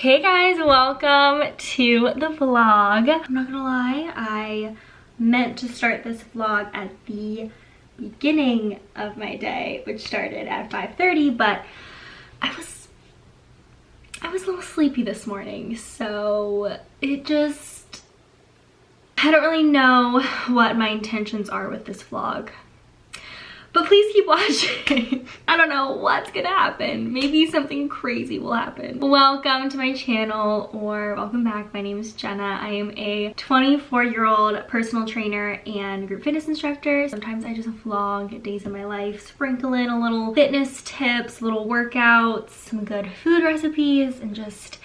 Hey guys, welcome to the vlog. I'm not gonna lie, I meant to start this vlog at the beginning of my day, which started at 5:30, but I was a little sleepy this morning, so I don't really know what my intentions are with this vlog. But please keep watching. I don't know what's gonna happen. Maybe something crazy will happen. Welcome to my channel, or welcome back. My name is Jenna. I am a 24-year-old personal trainer and group fitness instructor. Sometimes I just vlog days of my life, sprinkle in a little fitness tips, little workouts, some good food recipes, and just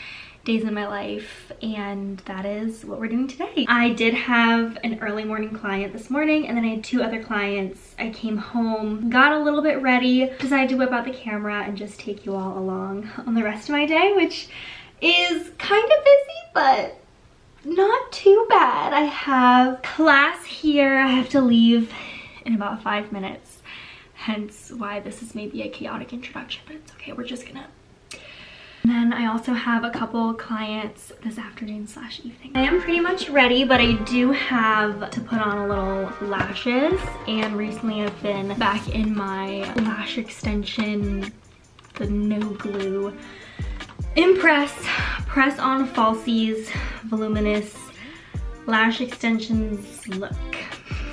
days in my life, and that is what we're doing today. I did have an early morning client this morning, and then I had two other clients. I came home, got a little bit ready, decided to whip out the camera and just take you all along on the rest of my day, which is kind of busy, but not too bad. I have class here. I have to leave in about 5 minutes, hence why this is maybe a chaotic introduction, but it's okay. We're just gonna. And then I also have a couple clients this afternoon / evening. I am pretty much ready, but I do have to put on a little lashes, and recently I've been back in my lash extension, the no glue Impress press-on falsies voluminous lash extensions look,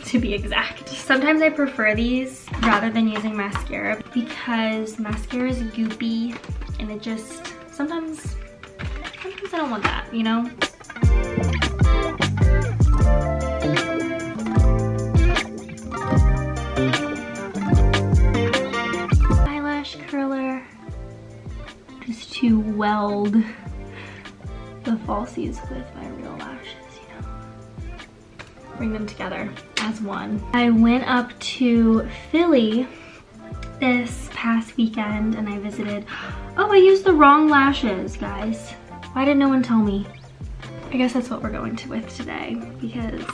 to be exact. Sometimes I prefer these rather than using mascara because mascara is goopy and it just sometimes I don't want that, you know? Eyelash curler, just to weld the falsies with my real lashes, you know? Bring them together as one. I went up to Philly this past weekend and I visited. Oh, I used the wrong lashes, guys. Why did no one tell me? I guess that's what we're going with today because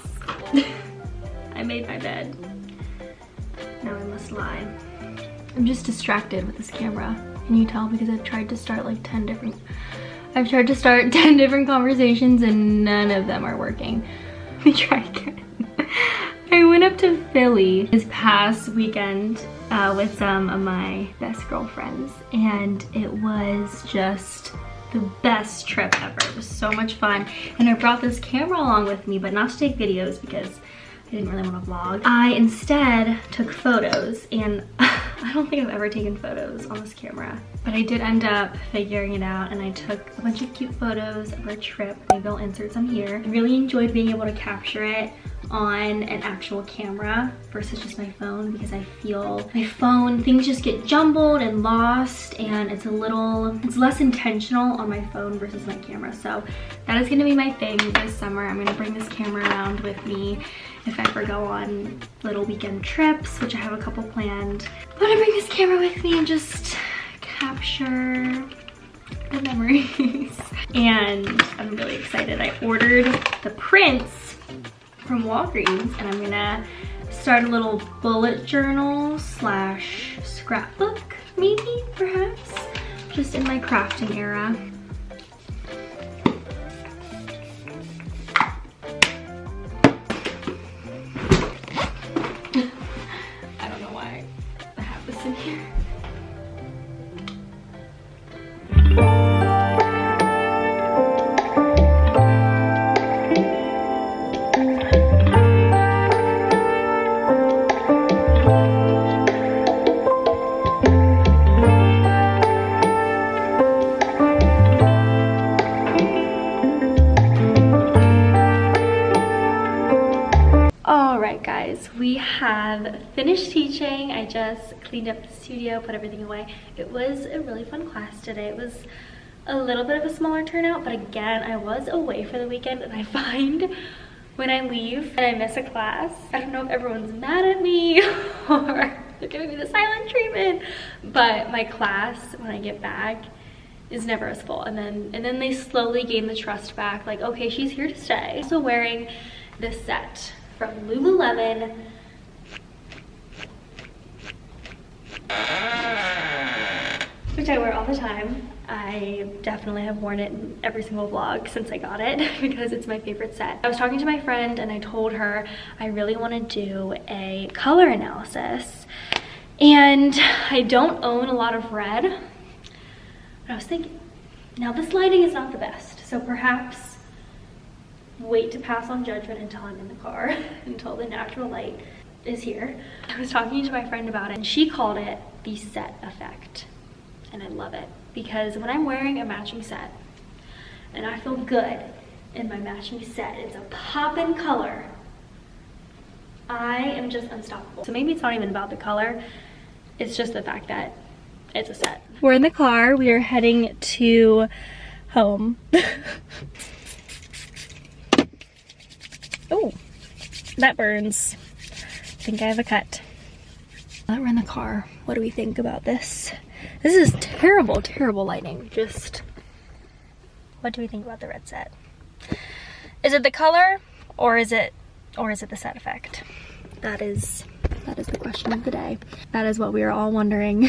I made my bed. Now I must lie. I'm just distracted with this camera. Can you tell? Because I've tried to start like 10 different conversations and none of them are working. Let me try again. I went up to Philly this past weekend with some of my best girlfriends, and it was just the best trip ever. It was so much fun, and I brought this camera along with me, but not to take videos because I didn't really want to vlog. I instead took photos, and I don't think I've ever taken photos on this camera, but I did end up figuring it out, and I took a bunch of cute photos of our trip. Maybe I'll insert some here. I really enjoyed being able to capture it on an actual camera versus just my phone, because I feel my phone, things just get jumbled and lost, and it's less intentional on my phone versus my camera. So that is gonna be my thing this summer. I'm gonna bring this camera around with me if I ever go on little weekend trips, which I have a couple planned. I'm gonna bring this camera with me and just capture the memories. And I'm really excited. I ordered the prints from Walgreens, and I'm gonna start a little bullet journal / scrapbook, maybe, perhaps, just in my crafting era. I don't know why I have this in here. Guys, we have finished teaching. I just cleaned up the studio, put everything away. It was a really fun class today. It was a little bit of a smaller turnout, but again, I was away for the weekend, and I find when I leave and I miss a class, I don't know if everyone's mad at me or they're giving me the silent treatment, but my class, when I get back, is never as full, and then they slowly gain the trust back, like, okay, she's here to stay. Also wearing this set from Lululemon, which I wear all the time. I definitely have worn it in every single vlog since I got it because it's my favorite set. I was talking to my friend and I told her I really want to do a color analysis, and I don't own a lot of red, but I was thinking, now this lighting is not the best, so perhaps wait to pass on judgment until I'm in the car, until the natural light is here. I was talking to my friend about it and she called it the set effect, and I love it because when I'm wearing a matching set and I feel good in my matching set, it's a pop-in color, I am just unstoppable. So maybe it's not even about the color, it's just the fact that it's a set. We're in the car, we are heading to home. Oh, that burns. I think I have a cut. Now that we're in the car, what do we think about this? This is terrible, terrible lighting. Just, what do we think about the red set? Is it the color, or is it the set effect? That is the question of the day. That is what we are all wondering.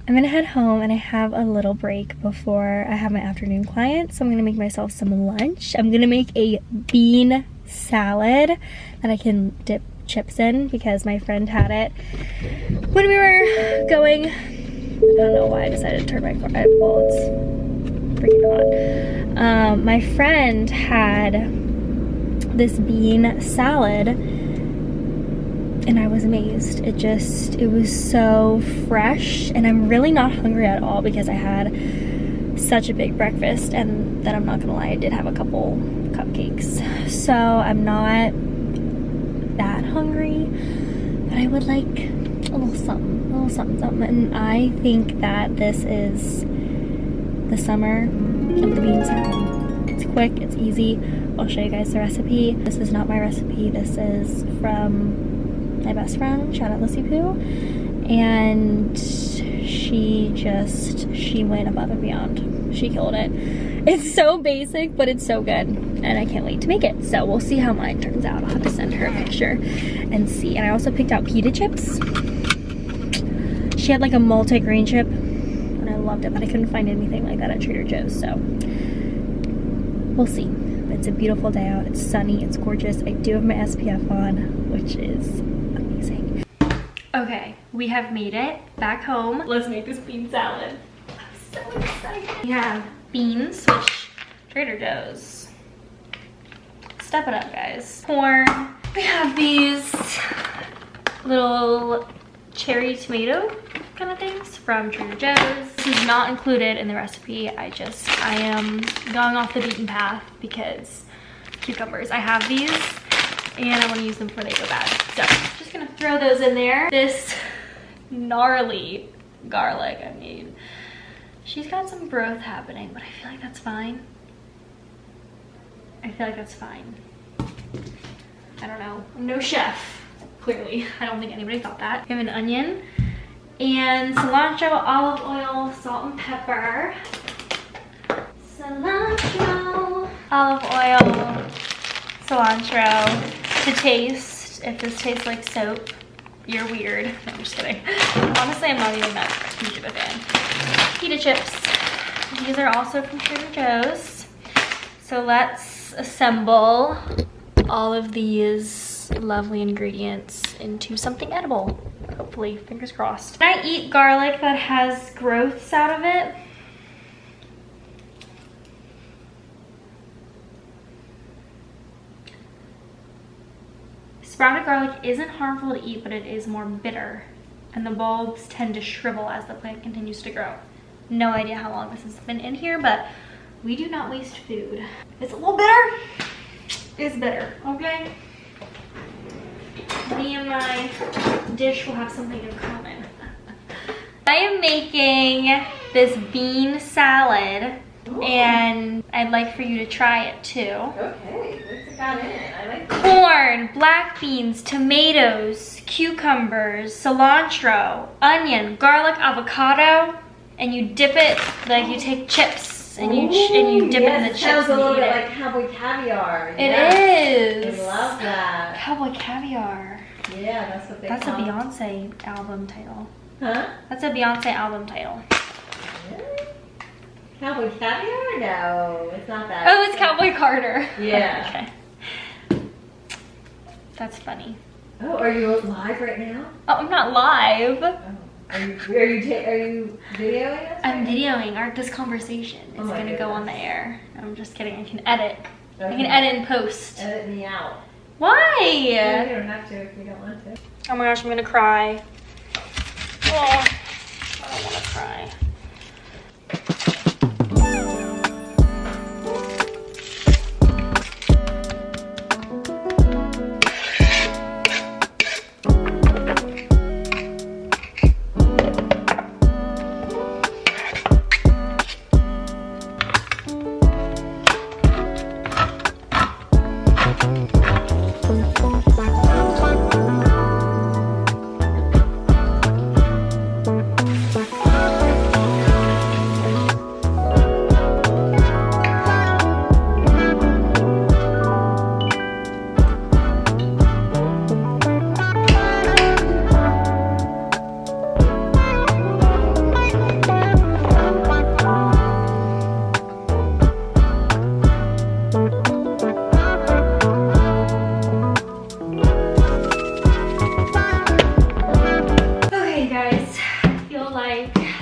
I'm gonna head home and I have a little break before I have my afternoon client. So I'm gonna make myself some lunch. I'm gonna make a bean salad that I can dip chips in because my friend had it when we were going. I don't know why I decided to turn my car. Well, it's freaking hot. My friend had this bean salad and I was amazed. It was so fresh, and I'm really not hungry at all because I had such a big breakfast, and then I'm not gonna lie, I did have a couple cupcakes. So I'm not that hungry, but I would like a little something, and I think that this is the summer of the bean salad. It's quick, it's easy. I'll show you guys the recipe. This is not my recipe, this is from my best friend, shout out Lissy Poo, and she went above and beyond. She killed it. It's so basic, but it's so good, and I can't wait to make it. So we'll see how mine turns out. I'll have to send her a picture and see. And I also picked out pita chips. She had like a multi-grain chip, and I loved it, but I couldn't find anything like that at Trader Joe's, so we'll see. It's a beautiful day out. It's sunny, it's gorgeous. I do have my SPF on, which is amazing. Okay, we have made it back home. Let's make this bean salad. I'm so excited. We have beans, which Trader Joe's. Step it up, guys. Corn. We have these little cherry tomato kind of things from Trader Joe's. This is not included in the recipe. I am going off the beaten path because cucumbers. I have these and I want to use them before they go bad. So just gonna throw those in there. This gnarly garlic I made. She's got some growth happening, but I feel like that's fine. I don't know. I'm no chef, clearly. I don't think anybody thought that. We have an onion and cilantro, olive oil, salt and pepper. Cilantro, olive oil, cilantro. To taste, if this tastes like soap, you're weird. No, I'm just kidding. Honestly, I'm not even that huge of a fan. Pita chips. These are also from Trader Joe's. So let's assemble all of these lovely ingredients into something edible. Hopefully, fingers crossed. Can I eat garlic that has growths out of it? Sprouted garlic isn't harmful to eat, but it is more bitter, and the bulbs tend to shrivel as the plant continues to grow. No idea how long this has been in here, but we do not waste food. It's a little bitter. It's bitter, okay? Me and my dish will have something in common. I am making this bean salad. Ooh. And I'd like for you to try it too. Okay, what's got in it? I like corn, black beans, tomatoes, cucumbers, cilantro, onion, garlic, avocado, and you dip it like you take chips and you dip it in the chips. Sounds a little bit it. like cowboy caviar. It is. I love that. Cowboy caviar. Yeah, that's what they That's call a Beyonce album title. Huh? That's a Beyonce album title. Really? Cowboy caviar? No, it's not that. Oh, it's Cowboy Carter. Yeah. Okay. That's funny. Oh, are you live right now? Oh, I'm not live. Oh. Are you videoing us? I'm videoing this conversation. It's Oh my gonna go on the goodness. air. I'm just kidding. I can edit. I Okay. can edit and post. Edit me out. Why? No, you don't have to if you don't want to. Oh my gosh, I'm gonna cry. Oh, I don't wanna cry.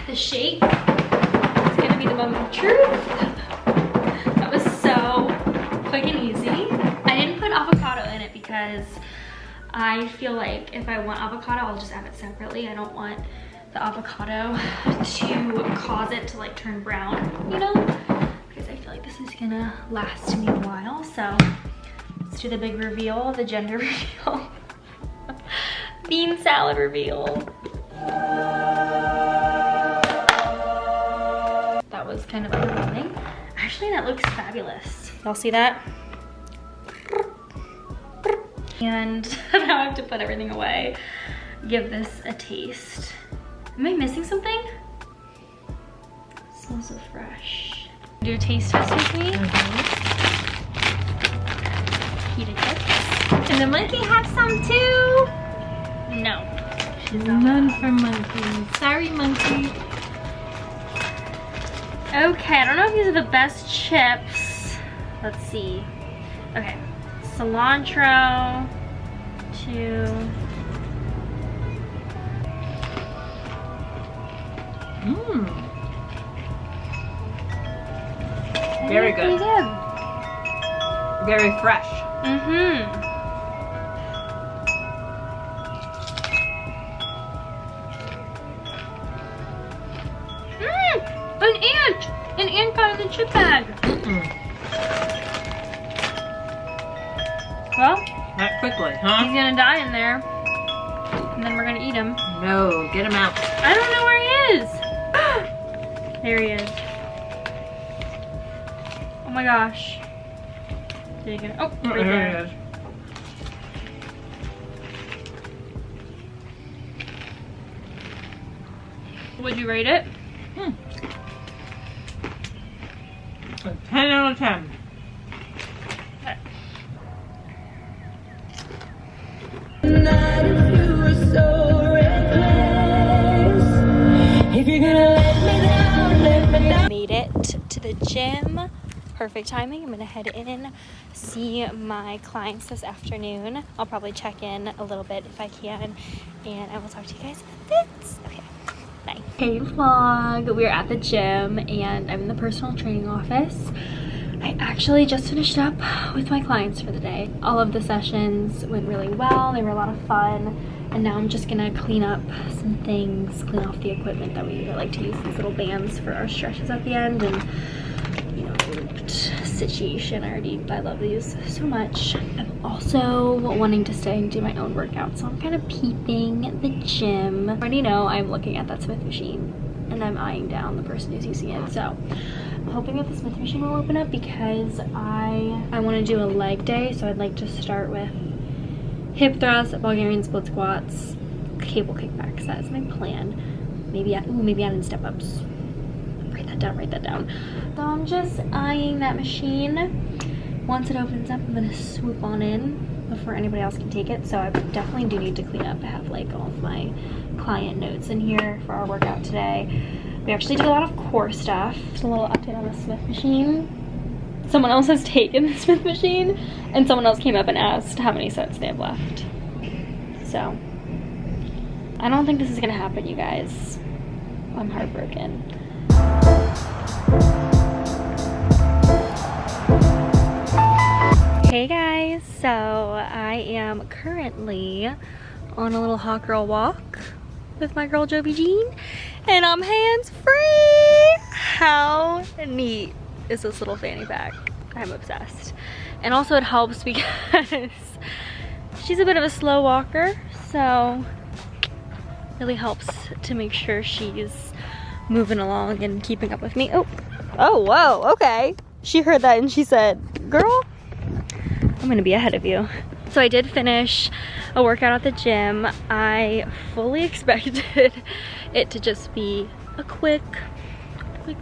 The shake is gonna be the moment of truth. That was so quick and easy. I didn't put avocado in it because I feel like if I want avocado, I'll just add it separately. I don't want the avocado to cause it to like turn brown, you know? Because I feel like this is gonna last me a while. So let's do the big reveal, the gender reveal. Bean salad reveal. That was kind of underwhelming. Actually, that looks fabulous. Y'all see that? And now I have to put everything away. Give this a taste. Am I missing something? It smells so fresh. Do a taste test with me. Pita chips. And the monkey has some too. No. None for monkey. Sorry, monkey. Okay, I don't know if these are the best chips. Let's see. Okay, cilantro, 2. Mmm. Very Pretty good. good. Very fresh. Mm-hmm. An ant got in the chip bag. Well, Not quickly, he's huh? gonna die in there. And then we're gonna eat him. No, get him out. I don't know where he is. There he is. Oh my gosh. Did he get it? Oh, right There there. he is. Would you rate it? A 10 out of 10. Made it to the gym. Perfect timing. I'm gonna head in, see my clients this afternoon. I'll probably check in a little bit if I can, and I will talk to you guys in a bit. Okay, bye. Hey vlog, we're at the gym and I'm in the personal training office. I actually just finished up with my clients for the day. All of the sessions went really well. They were a lot of fun. And now I'm just gonna clean up some things, clean off the equipment that we like to use these little bands for our stretches at the end, and you know, looped situation. I love these so much. I'm also wanting to stay and do my own workout, so I'm kind of peeping the gym. I already know I'm looking at that Smith machine and I'm eyeing down the person who's using it, so I'm hoping that the Smith machine will open up because I want to do a leg day, so I'd like to start with hip thrusts, Bulgarian split squats, cable kickbacks. That is my plan. Maybe add in step ups. Write that down. So I'm just eyeing that machine. Once it opens up, I'm gonna swoop on in before anybody else can take it. So I definitely do need to clean up. I have like all of my client notes in here for our workout today. We actually did a lot of core stuff. Just a little update on the Smith machine. Someone else has taken the Smith machine, and someone else came up and asked how many sets they have left. So, I don't think this is gonna happen, you guys. I'm heartbroken. Hey guys, so I am currently on a little hot girl walk with my girl Jovi Jean, and I'm hands-free. How neat is this little fanny pack? I'm obsessed. And also it helps because she's a bit of a slow walker, so really helps to make sure she's moving along and keeping up with me. Oh, whoa, okay. She heard that and she said, girl, I'm gonna be ahead of you. So I did finish a workout at the gym. I fully expected it to just be a quick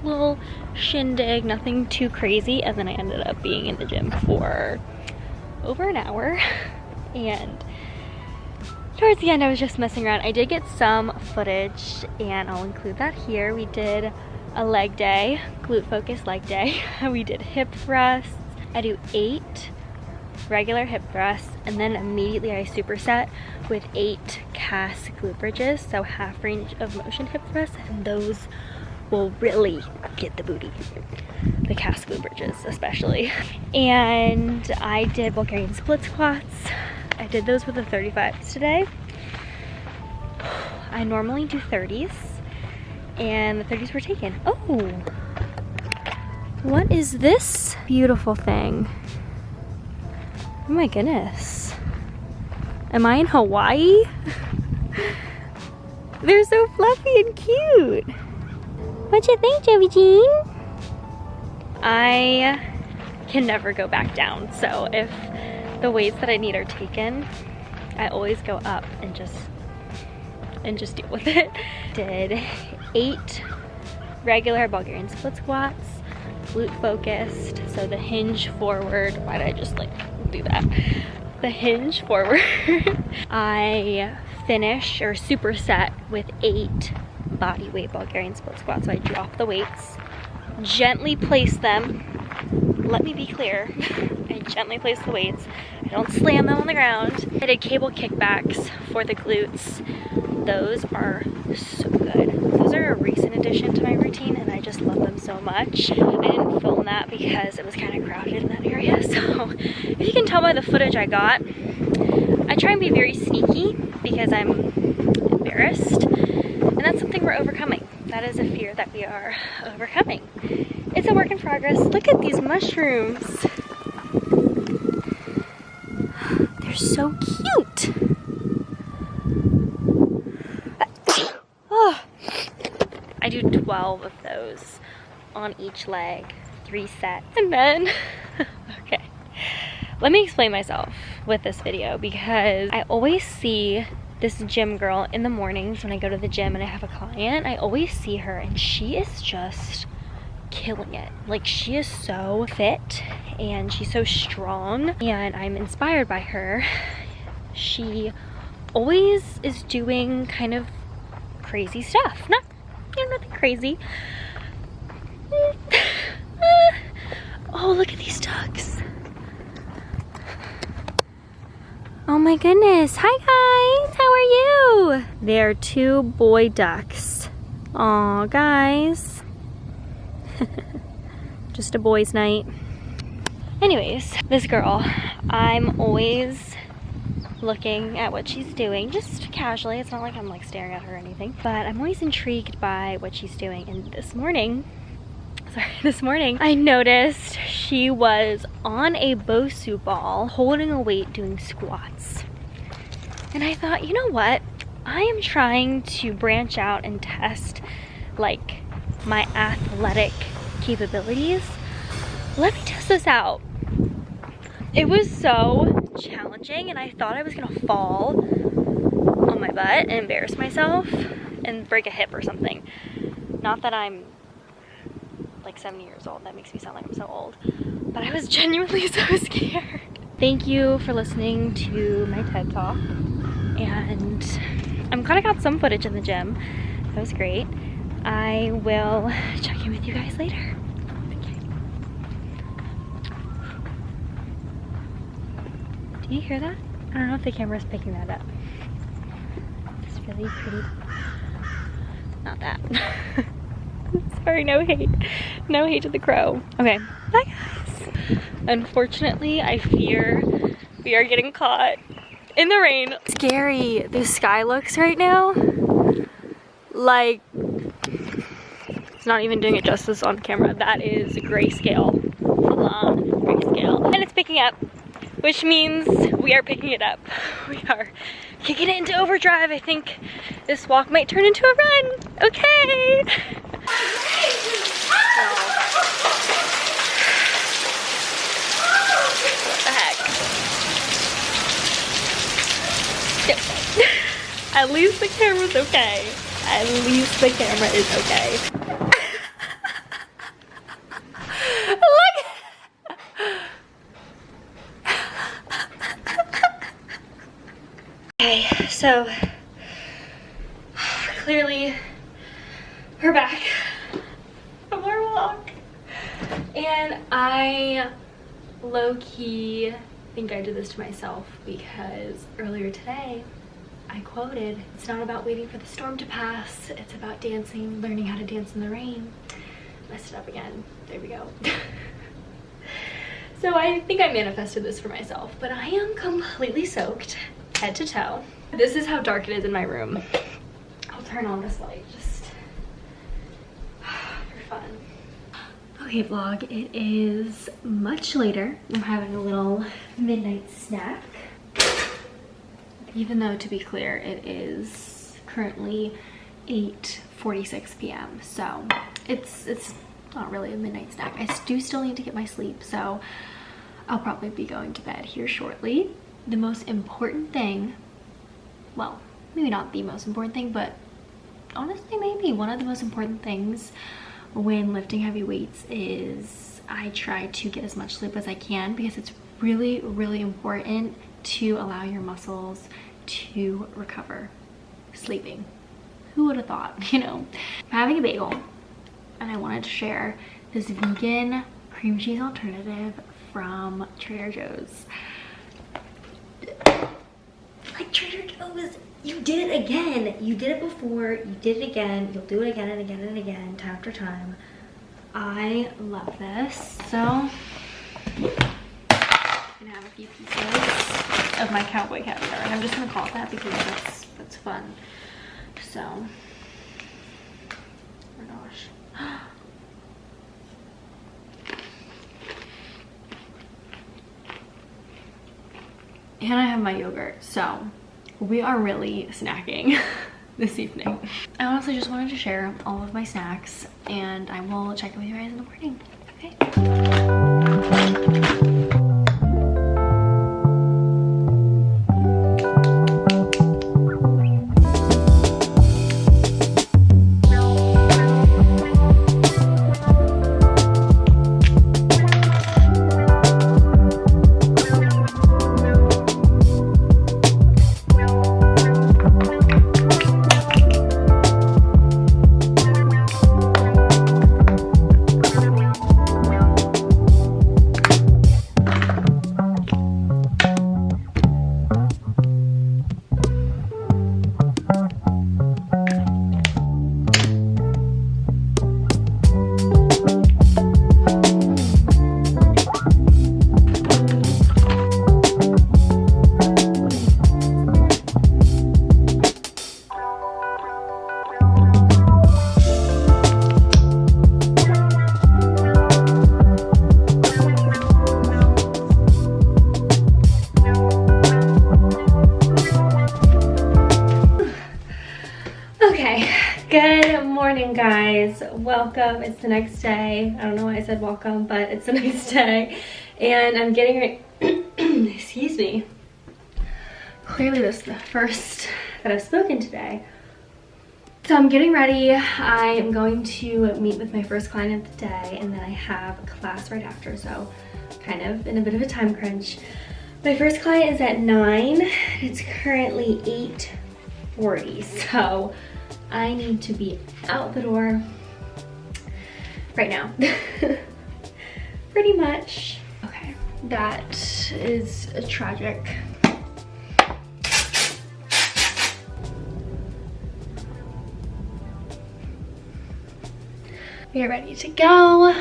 little shindig, nothing too crazy, and then I ended up being in the gym for over an hour, and towards the end I was just messing around. I did get some footage and I'll include that here. We did a leg day, glute focused leg day. We did hip thrusts. I do 8 regular hip thrusts, and then immediately I superset with 8 cast glute bridges, so half range of motion hip thrusts, and those will really get the booty, the cast glute bridges especially. And I did Bulgarian split squats. I did those with the 35s today. I normally do 30s, and the 30s were taken. Oh, what is this beautiful thing? Oh my goodness. Am I in Hawaii? They're so fluffy and cute. What you think, Jovi Jean? I can never go back down, so if the weights that I need are taken, I always go up and just deal with it. Did 8 regular Bulgarian split squats, glute focused, so the hinge forward. Why did I just like do that? The hinge forward. I finish or superset with 8 body weight Bulgarian split squats. So I drop the weights, gently place them. Let me be clear. I gently place the weights. I don't slam them on the ground. I did cable kickbacks for the glutes. Those are so good. Those are a recent addition to my routine, and I just love them so much. I didn't film that because it was kind of crowded in that area, so if you can tell by the footage I got, I try and be very sneaky because I'm embarrassed, and that's something we're overcoming. That is a fear that we are overcoming. It's a work in progress. Look at these mushrooms. They're so cute. Oh. I do 12 of those on each leg, 3 sets. And then, okay, let me explain myself with this video, because I always see this gym girl in the mornings when I go to the gym and I have a client. I always see her and she is just killing it. Like, she is so fit and she's so strong, and I'm inspired by her. She always is doing kind of crazy stuff. Nothing crazy. Oh, look at these ducks. Oh my goodness. Hi guys, how are you? They're 2 boy ducks. Aw, guys. Just a boys' night. Anyways, this girl, I'm always looking at what she's doing, just casually. It's not like I'm like staring at her or anything, but I'm always intrigued by what she's doing. And this morning, I noticed she was on a Bosu ball, holding a weight, doing squats. And I thought, you know what? I am trying to branch out and test like my athletic capabilities. Let me test this out. It was so challenging, and I thought I was gonna fall on my butt and embarrass myself and break a hip or something. Not that I'm like 70 years old, that makes me sound like I'm so old, but I was genuinely so scared. Thank you for listening to my TED Talk, and I'm glad I got some footage in the gym. That was great. I will check in with you guys later. Okay. Do you hear that? I don't know if the camera's picking that up. It's really pretty. Not that. Sorry, no hate. No hate to the crow. Okay, bye guys. Unfortunately, I fear we are getting caught in the rain. Scary. The sky looks right now like it's not even doing it justice on camera. That is grayscale. Full on grayscale. And it's picking up, which means we are picking it up. We are kicking it into overdrive. I think this walk might turn into a run. Okay. What the heck? Yep. At least the camera's okay. At least the camera is okay. Look! Okay, so clearly we're back from our walk. And I low-key think I did this to myself because earlier today I quoted, "It's not about waiting for the storm to pass, it's about dancing, learning how to dance in the rain." Messed it up again. There we go. So I think I manifested this for myself, but I am completely soaked, head to toe. This is how dark it is in my room. I'll turn on this light just for fun. Okay vlog, it is much later. I'm having a little midnight snack. Even though, to be clear, it is currently 8:46 p.m. So it's not really a midnight snack. I do still need to get my sleep, so I'll probably be going to bed here shortly. The most important thing, well, maybe not the most important thing, but honestly maybe one of the most important things when lifting heavy weights is I try to get as much sleep as I can, because it's really, really important to allow your muscles to recover sleeping. Who would have thought, you know? I'm having a bagel and I wanted to share this vegan cream cheese alternative from Trader Joe's. Like Trader Joe's, you did it again. You did it before, you did it again, you'll do it again and again and again, time after time. I love this. So I'm gonna have a few pieces of my cowboy cat fur, and I'm just gonna call it that because that's fun. So, oh my gosh. And I have my yogurt, so we are really snacking this evening. I honestly just wanted to share all of my snacks, and I will check in with you guys in the morning. Okay. Good morning, guys. Welcome. It's the next day. I don't know why I said welcome, but it's the next day. And I'm getting ready. Excuse me. Clearly this is the first that I've spoken today. So I'm getting ready. I am going to meet with my first client of the day, and then I have a class right after, so kind of in a bit of a time crunch. My first client is at 9. It's currently 8:40, so I need to be out the door right now. Pretty much. Okay, that is tragic. We are ready to go.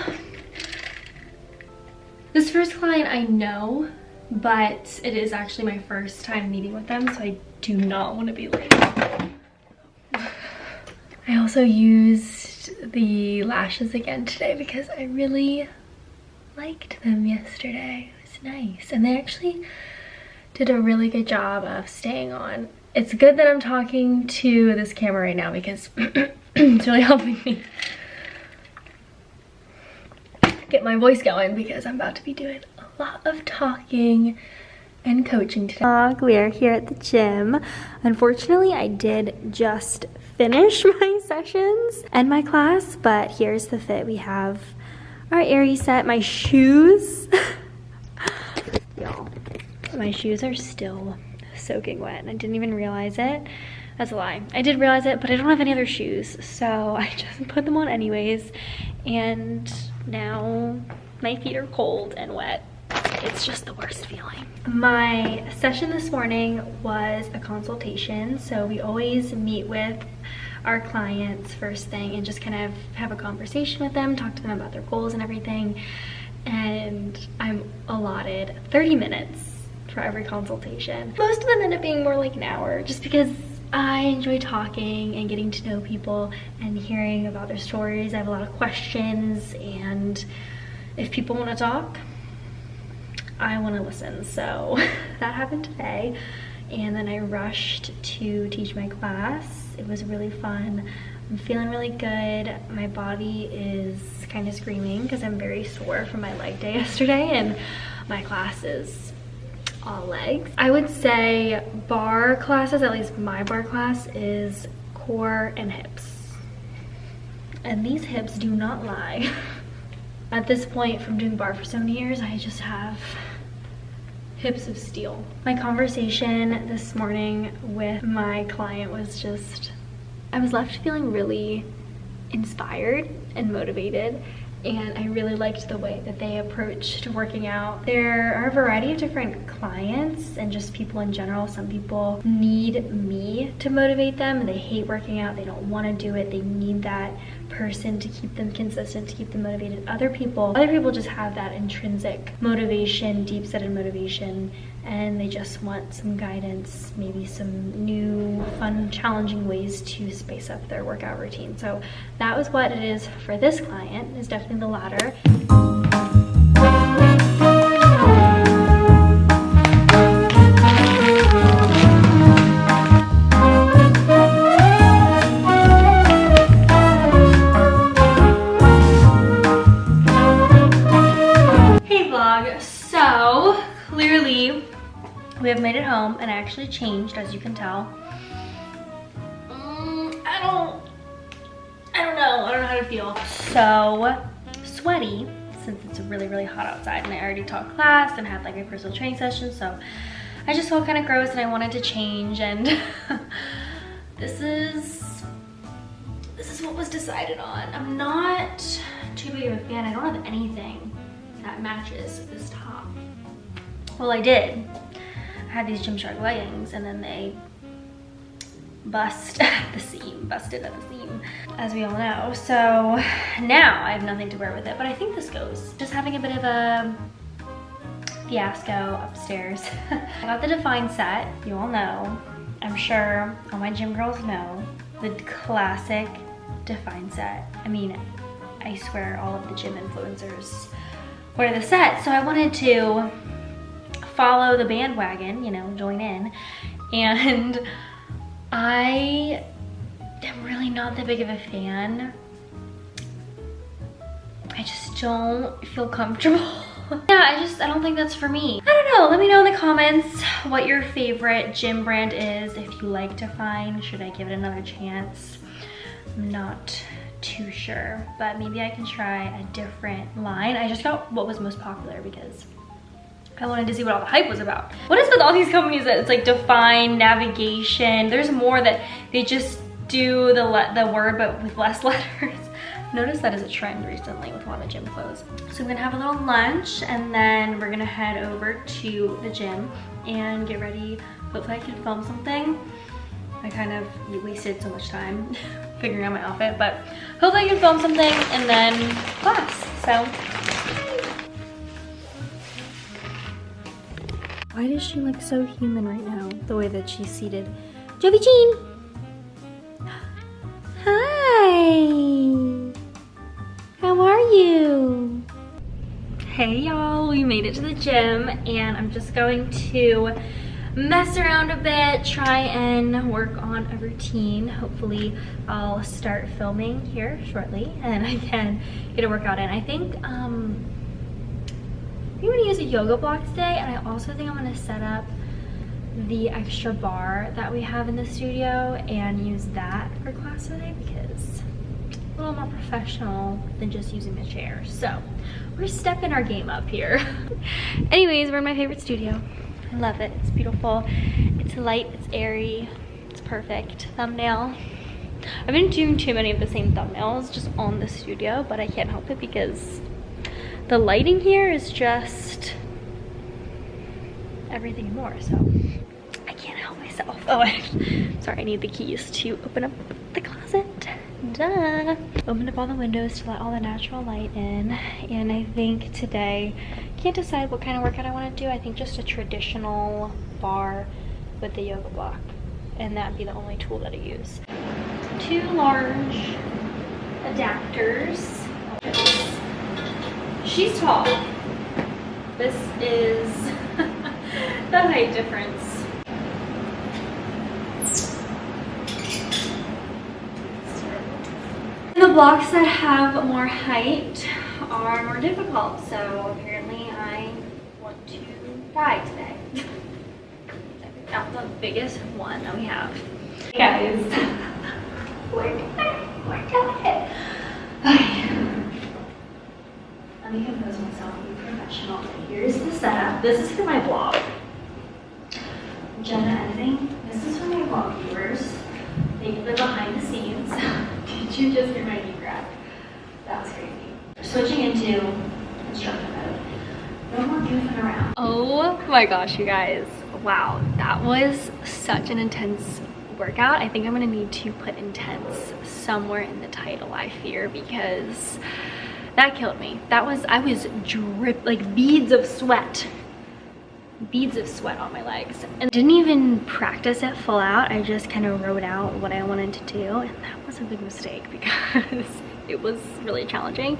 This first client I know, but it is actually my first time meeting with them, so I do not want to be late. I also used the lashes again today because I really liked them yesterday. It was nice, and they actually did a really good job of staying on. It's good that I'm talking to this camera right now because it's really helping me get my voice going because I'm about to be doing a lot of talking and coaching today. We are here at the gym. Unfortunately, I did just finish my sessions and my class, but here's the fit. We have our Aerie set, my shoes. Y'all, my shoes are still soaking wet and I didn't even realize it. That's a lie. I did realize it, but I don't have any other shoes, so I just put them on anyways, and now my feet are cold and wet. It's just the worst feeling. My session this morning was a consultation, so we always meet with our clients first thing and just kind of have a conversation with them, talk to them about their goals and everything, and I'm allotted 30 minutes for every consultation. Most of them end up being more like an hour just because I enjoy talking and getting to know people and hearing about their stories. I have a lot of questions, and if people want to talk, I want to listen. So that happened today, and then I rushed to teach my class. It was really fun. I'm feeling really good. My body is kind of screaming because I'm very sore from my leg day yesterday, and my class is all legs. I would say bar classes, at least my bar class, is core and hips. And these hips do not lie. At this point, from doing bar for so many years, I just have hips of steel. My conversation this morning with my client was just, I was left feeling really inspired and motivated, and I really liked the way that they approached working out. There are a variety of different clients and just people in general. Some people need me to motivate them. They hate working out, they don't want to do it, they need that person to keep them consistent, to keep them motivated. Other people just have that intrinsic motivation, deep-seated motivation, and they just want some guidance, maybe some new, fun, challenging ways to spice up their workout routine. So that was what it is for this client, is definitely the latter. So clearly we have made it home, and I actually changed, as you can tell. I don't know how to feel. So sweaty, since it's really, really hot outside, and I already taught class and had like a personal training session, so I just felt kind of gross and I wanted to change, and this is what was decided on. I'm not too big of a fan. I don't have anything that matches this top. Well, I did. I had these Gymshark leggings, and then they busted at the seam, as we all know. So now I have nothing to wear with it, but I think this goes. Just having a bit of a fiasco upstairs. I got the Define set, you all know. I'm sure all my gym girls know the classic Define set. I mean, I swear all of the gym influencers wear the set, so I wanted to follow the bandwagon, you know, join in, and I am really not that big of a fan. I just don't feel comfortable. Yeah, I don't think that's for me. I don't know, let me know in the comments what your favorite gym brand is. If you like Define, should I give it another chance? I'm not too sure, but maybe I can try a different line. I just got what was most popular because I wanted to see what all the hype was about. What is with all these companies that it's like Define, Navigation? There's more that they just do the word but with less letters. Notice that is a trend recently with a lot of gym clothes. So we're gonna have a little lunch and then we're gonna head over to the gym and get ready. Hopefully I can film something. I kind of wasted so much time figuring out my outfit, but hopefully I can film something and then class. So, why does she look so human right now? The way that she's seated. Jovi Jean! Hi! How are you? Hey y'all, we made it to the gym and I'm just going to mess around a bit, try and work on a routine. Hopefully I'll start filming here shortly and I can get a workout in. I think I'm gonna use a yoga block today, and I also think I'm gonna set up the extra bar that we have in the studio and use that for class today because it's a little more professional than just using the chair. So we're stepping our game up here. Anyways, we're in my favorite studio. I love it. It's beautiful. It's light, it's airy, it's perfect. Thumbnail. I've been doing too many of the same thumbnails just on the studio, but I can't help it because the lighting here is just everything and more, so I can't help myself. Oh, sorry, I need the keys to open up the closet. Duh. Opened up all the windows to let all the natural light in, and I think today, can't decide what kind of workout I want to do. I think just a traditional bar with the yoga block, and that'd be the only tool that I use. 2 large adapters. She's tall. This is the height difference. The blocks that have more height are more difficult, so apparently I want to die today. That's the biggest one that we have. Hey guys, we're doing it. Okay. Let me compose myself and be professional. Here's the setup. This is for my blog. Jenna editing. This is for my blog viewers. They get the behind the scenes. Did you just hear my knee crack? That was crazy. Switching into instructor mode. No more goofing around. Oh my gosh, you guys. Wow, that was such an intense workout. I think I'm gonna need to put intense somewhere in the title, I fear, because that killed me. I was like beads of sweat on my legs, and didn't even practice it full out. I just kind of wrote out what I wanted to do, and that was a big mistake because it was really challenging.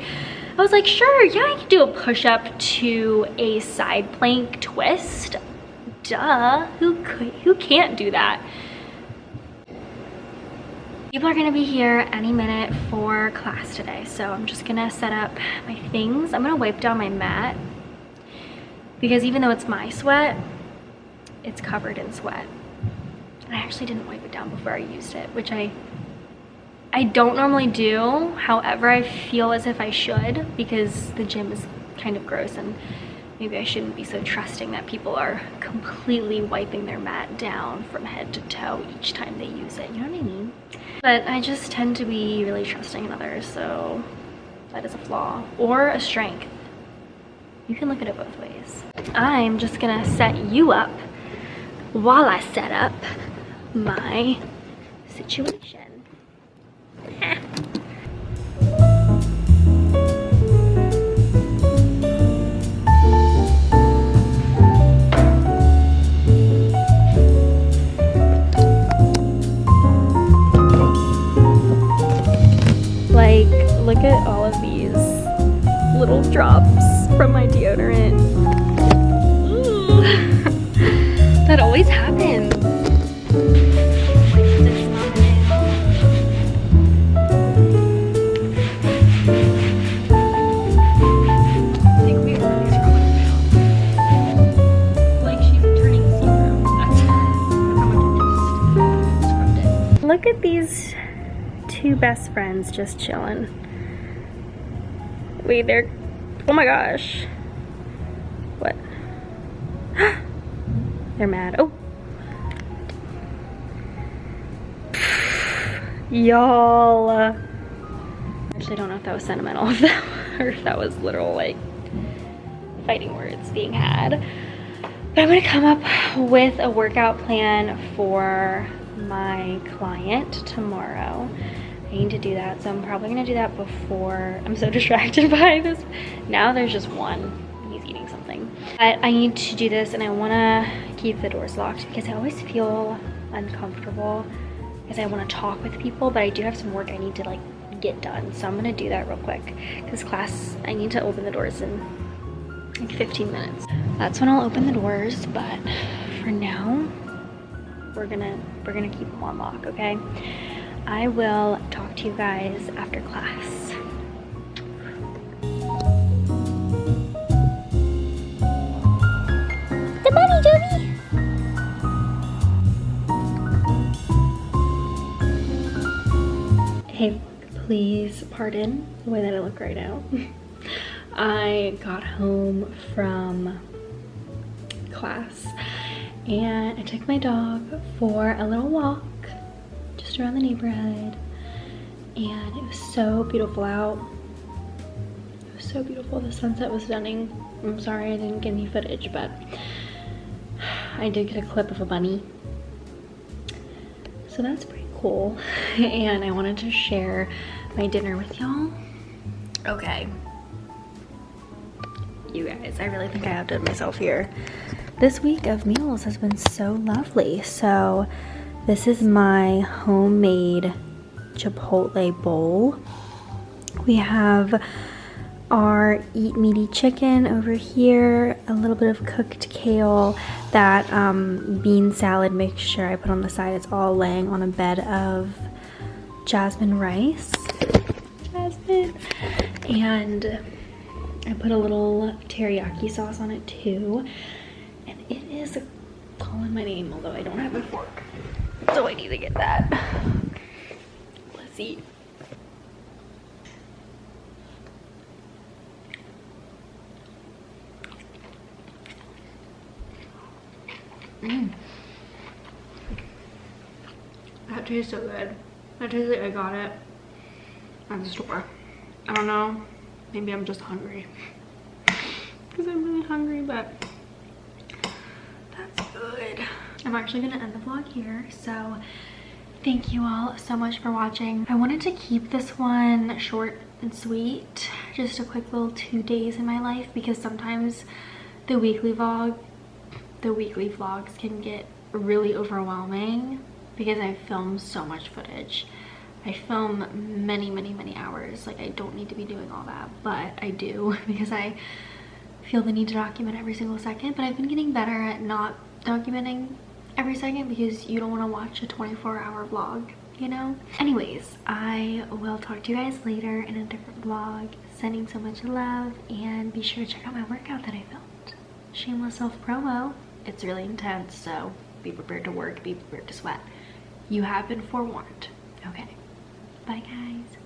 I was like, sure, yeah, I can do a push-up to a side plank twist. Duh, who can't do that? People are gonna be here any minute for class today, so I'm just gonna set up my things. I'm gonna wipe down my mat because even though it's my sweat, it's covered in sweat. And I actually didn't wipe it down before I used it, which I don't normally do. However, I feel as if I should because the gym is kind of gross and maybe I shouldn't be so trusting that people are completely wiping their mat down from head to toe each time they use it. You know what I mean? But I just tend to be really trusting in others, so that is a flaw or a strength. You can look at it both ways. I'm just gonna set you up while I set up my situation. Like, look at all of these little drops from my deodorant. Ooh. That always happens. I think we are really scrubbing now. Like she's turning see-through. That's how much I just scrubbed it. Look at these 2 best friends just chilling. Wait, they're, oh my gosh. What? They're mad. Oh. Y'all. I actually don't know if that was sentimental or if that was literal like fighting words being had. But I'm gonna come up with a workout plan for my client tomorrow. I need to do that, so I'm probably gonna do that before. I'm so distracted by this. Now there's just one. He's eating something. But I need to do this, and I wanna keep the doors locked because I always feel uncomfortable because I wanna talk with people, but I do have some work I need to like get done. So I'm gonna do that real quick. This class, I need to open the doors in like 15 minutes. That's when I'll open the doors, but for now, we're gonna keep them on lock, okay? I will talk to you guys after class. The bunny, Joby! Hey, please pardon the way that I look right now. I got home from class and I took my dog for a little walk just around the neighborhood, and it was so beautiful out. It was so beautiful. The sunset was stunning. I'm sorry I didn't get any footage, but I did get a clip of a bunny, so that's pretty cool. And I wanted to share my dinner with y'all. Okay, you guys, I really think I outdid myself here. This week of meals has been so lovely. So this is my homemade Chipotle bowl. We have our eat meaty chicken over here, a little bit of cooked kale, that bean salad mixture I put on the side. It's all laying on a bed of jasmine rice. Jasmine. And I put a little teriyaki sauce on it too. And it is calling my name, although I don't have a fork. So I need to get that. Let's eat. That tastes so good. That tastes like I got it at the store. I don't know. Maybe I'm just hungry. Because I'm really hungry, but that's good. I'm actually gonna end the vlog here, so thank you all so much for watching. I wanted to keep this one short and sweet, just a quick little 2 days in my life, because sometimes the weekly vlogs can get really overwhelming because I film so much footage. I film many hours. Like, I don't need to be doing all that, but I do because I feel the need to document every single second. But I've been getting better at not documenting every second because you don't want to watch a 24-hour vlog, you know? Anyways, I will talk to you guys later in a different vlog. Sending so much love, and be sure to check out my workout that I filmed. Shameless self-promo. It's really intense, so be prepared to work, be prepared to sweat. You have been forewarned. Okay, bye guys.